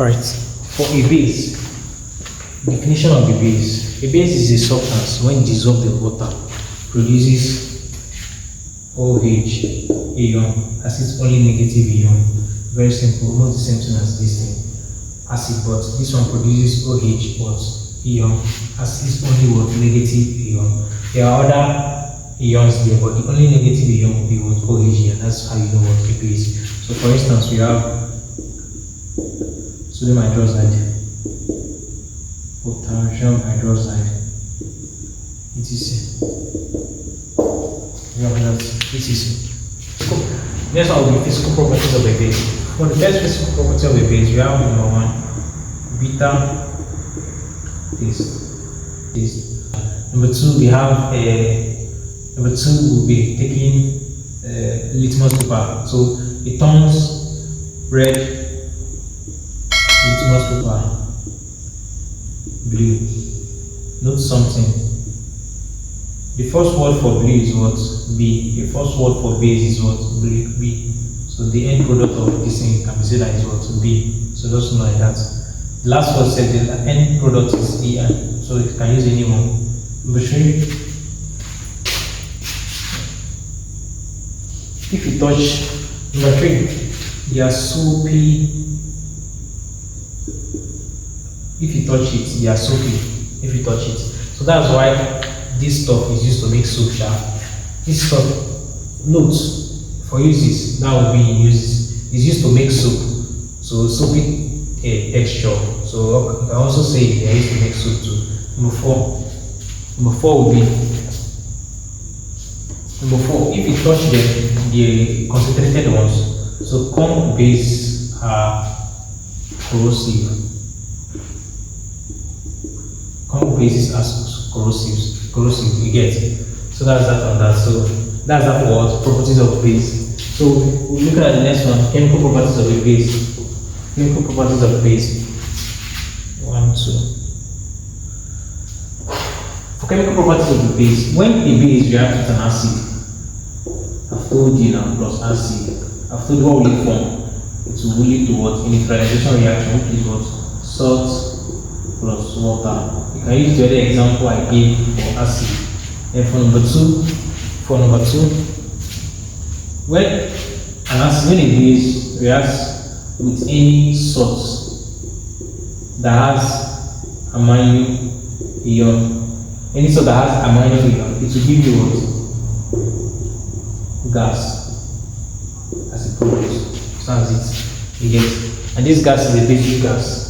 Alright, for a base, definition of a base. A base is a substance when dissolved in water produces OH ion as its only negative ion. Very simple, almost the same thing as this thing. Acid, but this one produces OH but ion as its only what negative ion. There are other ions there, but the only negative ion will be what OH, and that's how you know what a base. So for instance, we have sodium hydroxide, potassium hydroxide, etc. Next one will be physical properties of a base. For the first physical property of a base, we have number one, beta this. Number two, we have number two will be taking litmus paper. So it turns red, litmus paper blue. Note something. The first word for blue is what? B. The first word for base is what? B. So the end product of this thing can be said that is what? B. So just know like that. The last word said the end product is E. So you can use any one. Number three. If you touch number three, they are soapy. If you touch it, they are soapy. If you touch it. So that's why this stuff is used to make soap sharp. This stuff, note, for uses, that will be in uses, is used to make soap. So soapy texture. So you can also say they are used to make soap too. Number four will be, if you touch them, the concentrated ones, so comb base are corrosive. Comb bases are corrosive, you get it. So that's that on that. So that's that for what? Properties of base. So we'll look at the next one, chemical properties of a base. Chemical properties of a base. 1, 2. For chemical properties of a base, when a base reacts with an acid, I've told you now, plus acid, I've told you what will it form. It will lead to what? A neutralization reaction, which is what? Salt plus water. You can use the other example I gave for acid. And for number two, when a base reacts with any salt that has amino ion, any salt that has amino ion, it will give you what? Gas as a product. So that's it. You get, and this gas is a basic gas.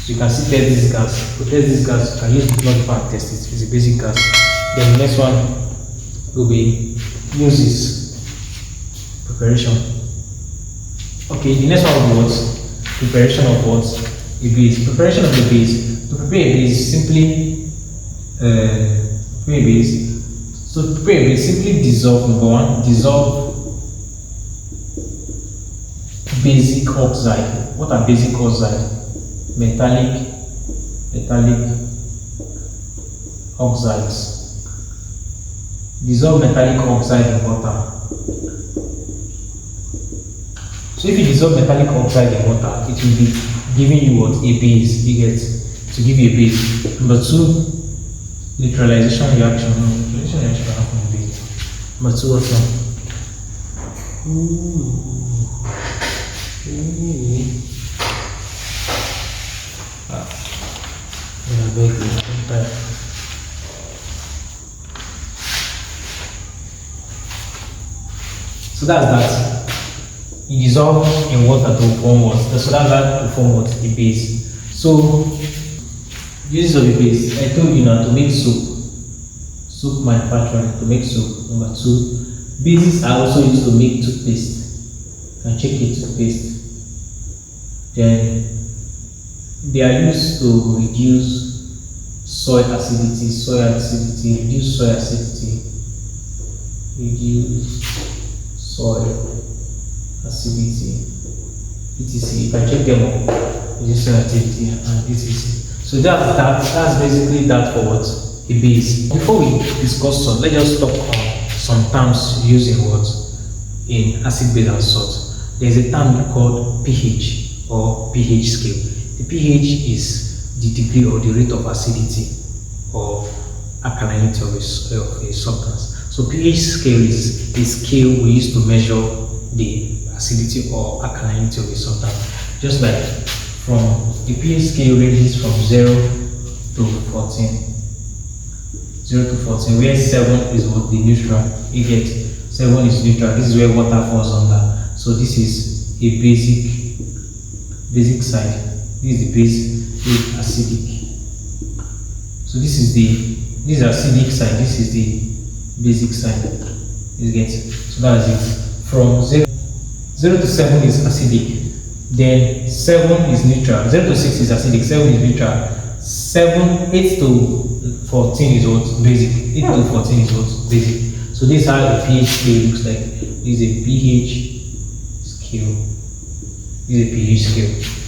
So you can see test this gas. To test this gas, you can use the blood and test it. It's a basic gas. Then the next one will be uses preparation. Okay, the next one will be what? Preparation of what? A base. Preparation of a base. To prepare a base, simply prepare a base. So to prepare a base, simply dissolve. Number one, dissolve basic oxide. What are basic oxide? Metallic oxides. Dissolve metallic oxide in water. So if you dissolve metallic oxide in water, it will be giving you what? A base. You get to give you a base. Number two, neutralization reaction. Neutralization reaction happen in base. Number two, what's that? So that's that. You dissolve in water to form what? So that's that to form what? A base. So uses of a base. I told you now to make soap. Soap manufacturing, to make soap. Number two, bases are also used to make toothpaste. You can check it, toothpaste. Then they are used to reduce soil acidity, reduce soil acidity, etc. You can check them all, reduce soil acidity and etc. So that's basically that for what? A base. Before we discuss salt, let's just talk on some terms used in what? In acid, base and salt. There's a term called pH or pH scale. The pH is the degree or the rate of acidity or alkalinity of a substance. So pH scale is a scale we use to measure the acidity or alkalinity of a substance. Just like from the pH scale ranges from 0 to 14. 0 to 14, where 7 is what the neutral. You get 7 is neutral. This is where water falls under. So this is a basic side. This is the base acidic. So this is acidic side. This is the basic side. You get it. So that's it. From 0 to 7 is acidic. Then 7 is neutral. 0 to 6 is acidic. 7 is neutral. 8 to 14 is what? Basic. 8 to 14 is what? Basic. So this is how a pH scale looks like. This is a pH scale. This is a pH scale.